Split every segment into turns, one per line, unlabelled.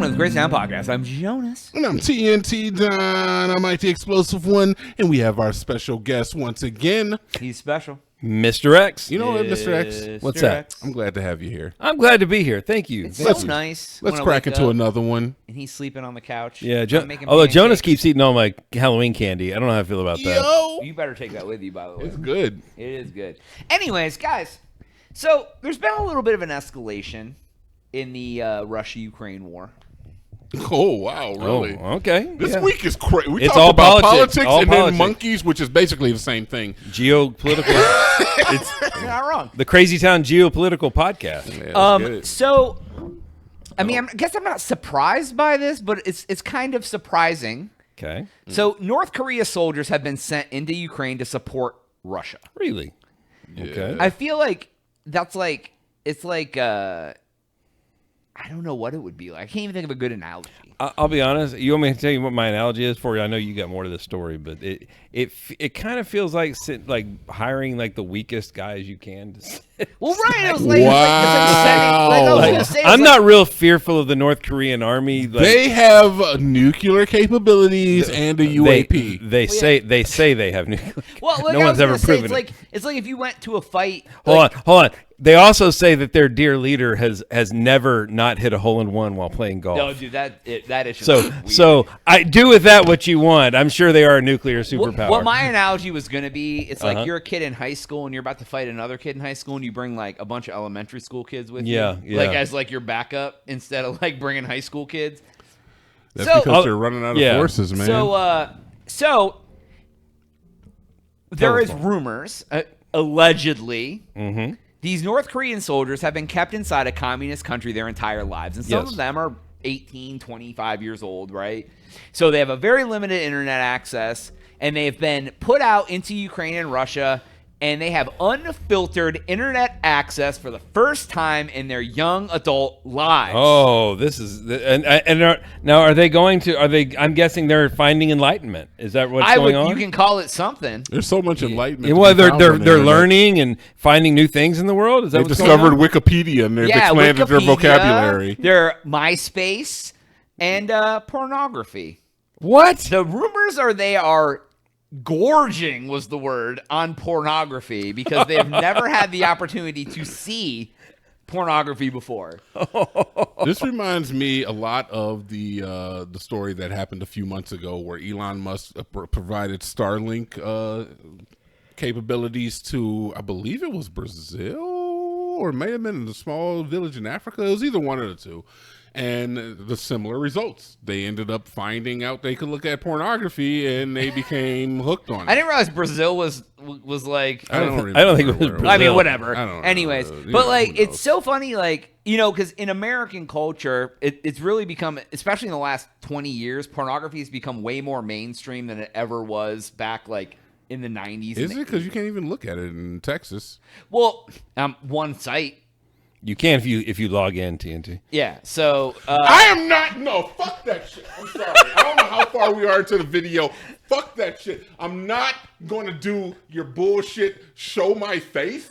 welcome to the Great Sound Podcast. I'm Jonas.
And I'm TNT Don. I'm IT Explosive One. And we have our special guest once again.
He's special.
Mr. X.
You know what, Mr. X?
What's that?
I'm glad to have you here.
I'm glad to be here. Thank you.
It's
Thank
so
you.
nice.
Let's
when I
crack
wake
into
up
another one.
And he's sleeping on the couch.
Yeah,
I'm making
although Jonas
pancakes.
keeps eating all my Halloween candy. I don't know how I feel about that.
Yo!
You better take that with you, by the way.
It's good.
It is good. Anyways, guys, so there's been a little bit of an escalation in the Russia-Ukraine war.
Oh, wow, really?
Oh, okay.
This
Yeah.
week is crazy. We
It's
talked
all
about
politics, all
and
politics.
then monkeys, which is basically the same thing.
Geopolitical. It's
You're not wrong.
the Crazy Town Geopolitical Podcast.
Yeah, let's get it.
So, I mean, I guess I'm not surprised by this, but it's kind of surprising.
Okay.
So, North Korea soldiers have been sent into Ukraine to support Russia.
Really? Okay.
I feel like that's like it's like I don't know what it would be like. I can't even think of a good analogy.
I'll be honest. You want me to tell you what my analogy is for you? I know you got more to this story, but it kind of feels like hiring like the weakest guys you can.
Well, right? It was like,
Wow.
I'm not real fearful of the North Korean army. Like,
They have nuclear capabilities and a UAP.
They say they have nuclear.
Well, like
no
I
one's
was
ever
gonna say,
proven
it's
it.
like it's like if you went to a fight.
Hold on. They also say that their dear leader has never not hit a hole in one while playing golf.
No, dude, that is just
So
weird.
so I do with that what you want. I'm sure they are a nuclear superpower.
What my analogy was going to be, it's like
Uh-huh.
you're a kid in high school and you're about to fight another kid in high school and you bring like a bunch of elementary school kids with
Yeah,
you.
yeah.
Like as like your backup instead of like bringing high school kids.
That's
So-
because they're running out of
Yeah.
forces, man.
So there is
Telephone.
rumors, allegedly,
Mhm.
these North Korean soldiers have been kept inside a communist country their entire lives. And some
Yes.
of them are 18, 25 years old, right? So they have a very limited internet access, and they've been put out into Ukraine and Russia, and they have unfiltered internet access for the first time in their young adult lives.
Oh, this is now are they going to? Are they? I'm guessing they're finding enlightenment. Is that what's going on?
You can call it something.
There's so much enlightenment.
Yeah,
to
well,
be found on the
they're
internet.
learning and finding new things in the world. Is that
They've
what's
discovered
going on?
Wikipedia and they've
Yeah,
expanded their
Wikipedia,
vocabulary.
their MySpace, and pornography.
What?
The rumors are they are gorging was the word on pornography because they've never had the opportunity to see pornography before.
This reminds me a lot of the story that happened a few months ago where Elon Musk provided Starlink capabilities to, I believe it was Brazil, or it may have been a small village in Africa. It was either one of the two. And the similar results. They ended up finding out they could look at pornography and they became hooked on it.
I didn't realize Brazil was like.
I don't think it was
where
Brazil.
I mean, whatever.
I don't know.
Anyways,
You
but
know,
like,
who
it's
knows?
so funny, like, you know, because in American culture, it's really become, especially in the last 20 years, pornography has become way more mainstream than it ever was back, like, in the 90s.
Is
and
it? Because you can't even look at it in Texas.
Well, one site.
You can if you log in TNT.
Yeah, so
I am not. No, fuck that shit. I'm sorry. I don't know how far we are into the video. Fuck that shit. I'm not going to do your bullshit. Show my face.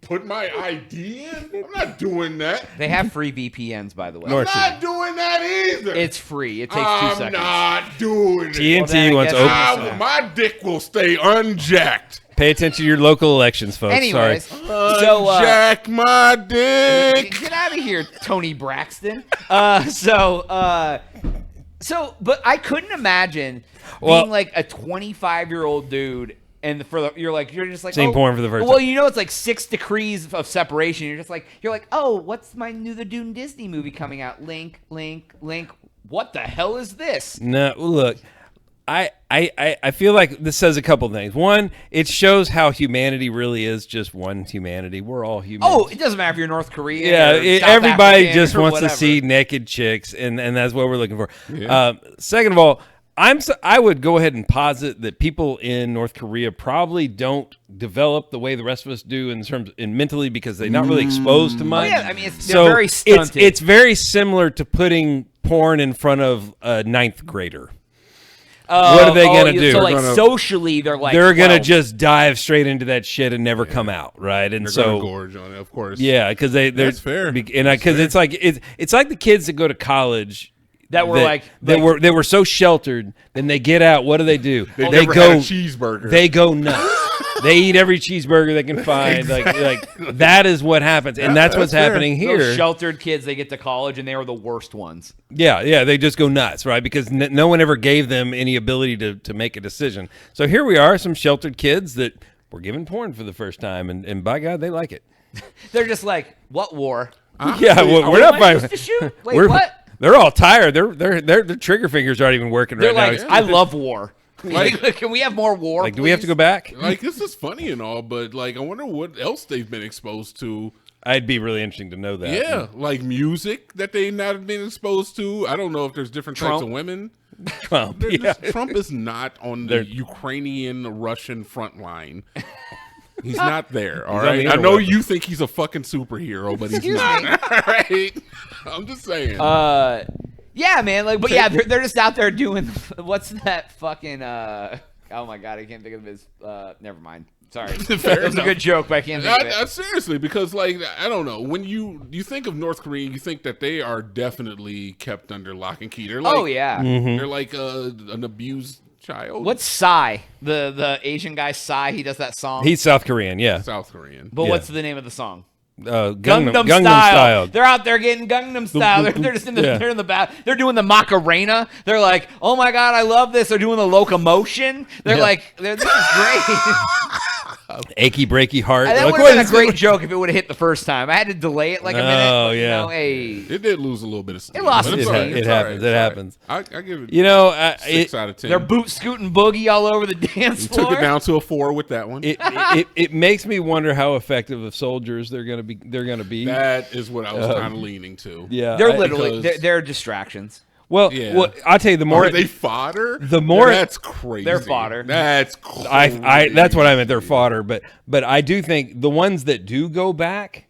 Put my ID in. I'm not doing that.
they have free VPNs, by the way.
North-
I'm not doing that either.
It's free. It takes 2
I'm
seconds.
not doing it.
TNT
then I
wants
guess
open.
I'm-
My dick will stay unjacked.
Pay attention to your local elections, folks.
Anyways,
Sorry.
so
Unjack my dick.
get out of here, Tony Braxton. But I couldn't imagine being like a 25-year-old dude, and you're just like
Seeing porn for the first
Well,
time.
you know, it's like 6 degrees of separation. You're like, oh, what's my new the Dune Disney movie coming out? Link. What the hell is this?
No, look, I feel like this says a couple things. One, it shows how humanity really is just one humanity. We're all human.
Oh, it doesn't matter if you're North Korean.
yeah,
or South
everybody
African
just
or
wants to
whatever.
see naked chicks, and that's what we're looking for.
Yeah.
Second of all, I would go ahead and posit that people in North Korea probably don't develop the way the rest of us do in mentally because they're not really exposed to much.
yeah, I mean, they're very stunted.
It's very similar to putting porn in front of a 9th grader. What are they gonna do?
So, like,
They're gonna-
socially, they're like,
They're gonna
12.
just dive straight into that shit and never come out, right? And
They're
so
gonna gorge on it, of course.
yeah, because they're
That's fair.
because it's like the kids that go to college.
That were like
they were so sheltered. Then they get out. What do?
They
They
never
go
had a cheeseburger.
They go nuts. They eat every cheeseburger they can find. Like that is what happens, and that's what's
that's fair.
happening
those
here.
sheltered kids. They get to college and they were the worst ones.
Yeah, they just go nuts, right? Because no one ever gave them any ability to make a decision. So here we are, some sheltered kids that were given porn for the first time, and by God, they like it.
They're just like, what war?
Yeah, well, we're not
Am I
by.
supposed to shoot? Wait,
we're-
what?
They're all tired. Their trigger fingers aren't even working
They're
right
like,
now.
I love war.
Like-
Can we have more war?
Like, do we have to
please?
go back?
Like, this is funny and all, but like, I wonder what else they've been exposed to.
I'd be really interesting to know that.
Yeah, like music that they not been exposed to. I don't know if there's different types
Trump.
of women.
Trump. Yeah.
Trump is not on the Ukrainian-Russian front line. He's not there. All
on
right.
the
I know
interweb.
you think he's a fucking superhero, but he's not. All right. I'm just saying.
Yeah, man. Like, but yeah, they're just out there doing what's that fucking oh my god, I can't think of his never mind. Sorry.
Fair
It was a
enough.
good joke, but I can't think of it.
Seriously, because like I don't know, when you think of North Korea, you think that they are definitely kept under lock and key. They're like,
Oh yeah.
Mm-hmm.
they're like an abused child.
What's Psy? The Asian guy Psy, he does that song.
He's South Korean, yeah.
South Korean?
but
yeah.
what's the name of the song?
Gangnam
style.
Style.
They're out there getting Gangnam style. They're just in the
Yeah.
they're in the back. They're doing the Macarena. They're like, oh my god, I love this. They're doing the locomotion. They're
Yeah.
like, this is great.
Achy breaky heart.
That
Like,
would
what
have been a
is
great
it?
joke if it would have hit the first time. I had to delay it like a minute.
Oh,
but, you
yeah.
know, hey,
It did lose a little bit of steam.
lost
but
some
it's
steam.
all right.
It
It's all
happens.
right.
It
It's all
happens.
right. I give it
You know,
6 out of 10.
they're boot scooting boogie all over the dance
You
floor.
took it down to a 4 with that one.
it makes me wonder how effective of soldiers they're gonna be.
That is what I was kind of leaning to.
Yeah,
They're literally
because-
they're distractions.
Well,
Yeah.
well, I'll tell you the more
Are they fodder?
the more-
that's crazy.
They're fodder.
That's crazy.
I that's what I meant. They're fodder, but I do think the ones that do go back,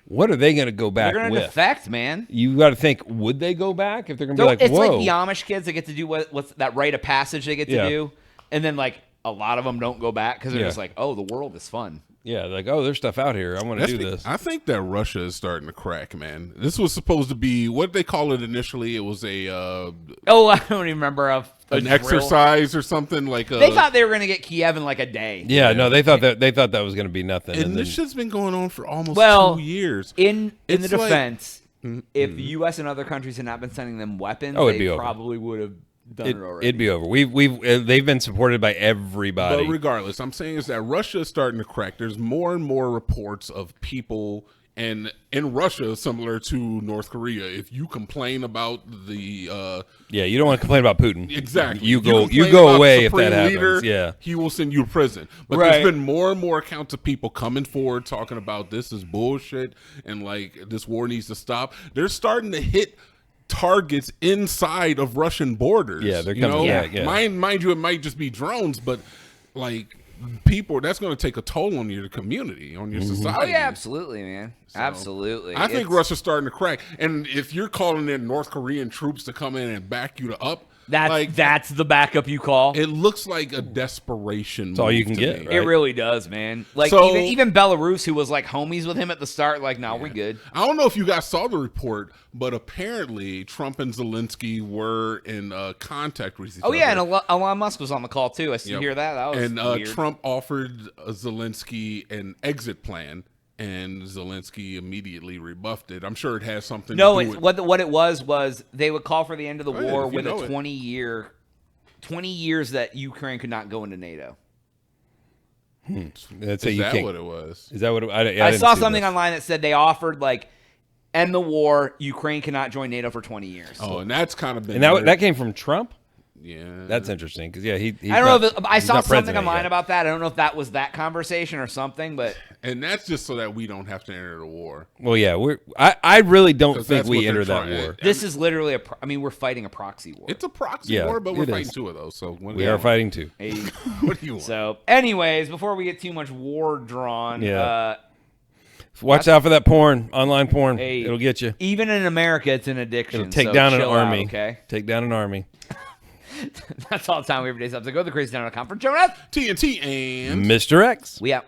what are they going to go back
They're gonna
with?
defect, man.
You got to think, would they go back if they're going to be like,
It's
whoa?
like the Amish kids that get to do what's that rite of passage they get to
Yeah.
do, and then like a lot of them don't go back because they're
Yeah.
just like, oh, the world is fun.
Yeah, like, oh, there's stuff out here. I want to do this.
I think that Russia is starting to crack, man. This was supposed to be what they call it initially. It was a
Oh, I don't even remember
an
drill.
exercise or something like.
They thought they were gonna get Kiev in like a day.
Yeah, no, they thought that was going to be nothing.
and
And
this
then,
shit's been going on for almost
Well,
2 years.
In the
It's like-
defense, if the U.S. and other countries had not been sending them weapons,
Oh, it'd
they
be over.
probably would have done it already.
it'd be over. They've been supported by everybody.
But regardless, I'm saying is that Russia is starting to crack. There's more and more reports of people, and in Russia, similar to North Korea, if you complain about the
Yeah, you don't want to complain about Putin.
exactly,
You
complain
go
about
away
the
if that
Supreme
happens.
leader,
Yeah.
he will send you to prison. But
Right.
there's been more and more accounts of people coming forward talking about this is bullshit and like this war needs to stop. They're starting to hit targets inside of Russian borders.
Yeah, they're
you
coming
know?
back, yeah.
Mind you, it might just be drones, but like people, that's going to take a toll on your community, on your
Oh
society.
yeah, absolutely, man. Absolutely.
I think
It's-
Russia's starting to crack, and if you're calling in North Korean troops to come in and back you up,
that's the backup you call.
it looks like a desperation. That's
all you can get, right?
It really does, man. Like
So-
even Belarus, who was like homies with him at the start, like, no, we good.
I don't know if you guys saw the report, but apparently Trump and Zelensky were in contact with each
Oh
other.
yeah, and Elon Musk was on the call too. I
Yep.
hear that. That was
and
weird.
Trump offered Zelensky an exit plan, and Zelensky immediately rebuffed it. I'm sure it has something
No,
to do
it,
with
what it was they would call for the end of the
yeah,
war
if you
with a
know it.
20 years that Ukraine could not go into NATO.
That's
Is
you
that
can't.
what it was?
Is that what I
I
didn't
saw
see
something
this.
online that said they offered like end the war. Ukraine cannot join NATO for 20 years.
Oh, and that's kind of been
And that came from Trump.
yeah.
That's interesting because he's
I don't know if I
he's
saw
not
something
president
online
yet.
about that. I don't know if that was that conversation or something, but
and that's just so that we don't have to enter the war.
Well, yeah, I really don't
'Cause
think
that's
we
what they're
enter that
trying-
war.
this is literally we're fighting a proxy war.
It's a proxy
Yeah,
war, but we're
it
fighting
is.
two of those. So
We are fighting too.
Hey,
What do you want?
so, anyways, before we get too much war drawn,
Yeah. Watch out for that porn, online porn.
Hey,
It'll get you.
Even in America, it's an addiction.
It'll take
so
down an
chill out,
army.
okay,
Take down an army.
that's all the time we have for today's episode. Go to thecrazytown.com for Jonas.
TNT and
Mr. X.
We out.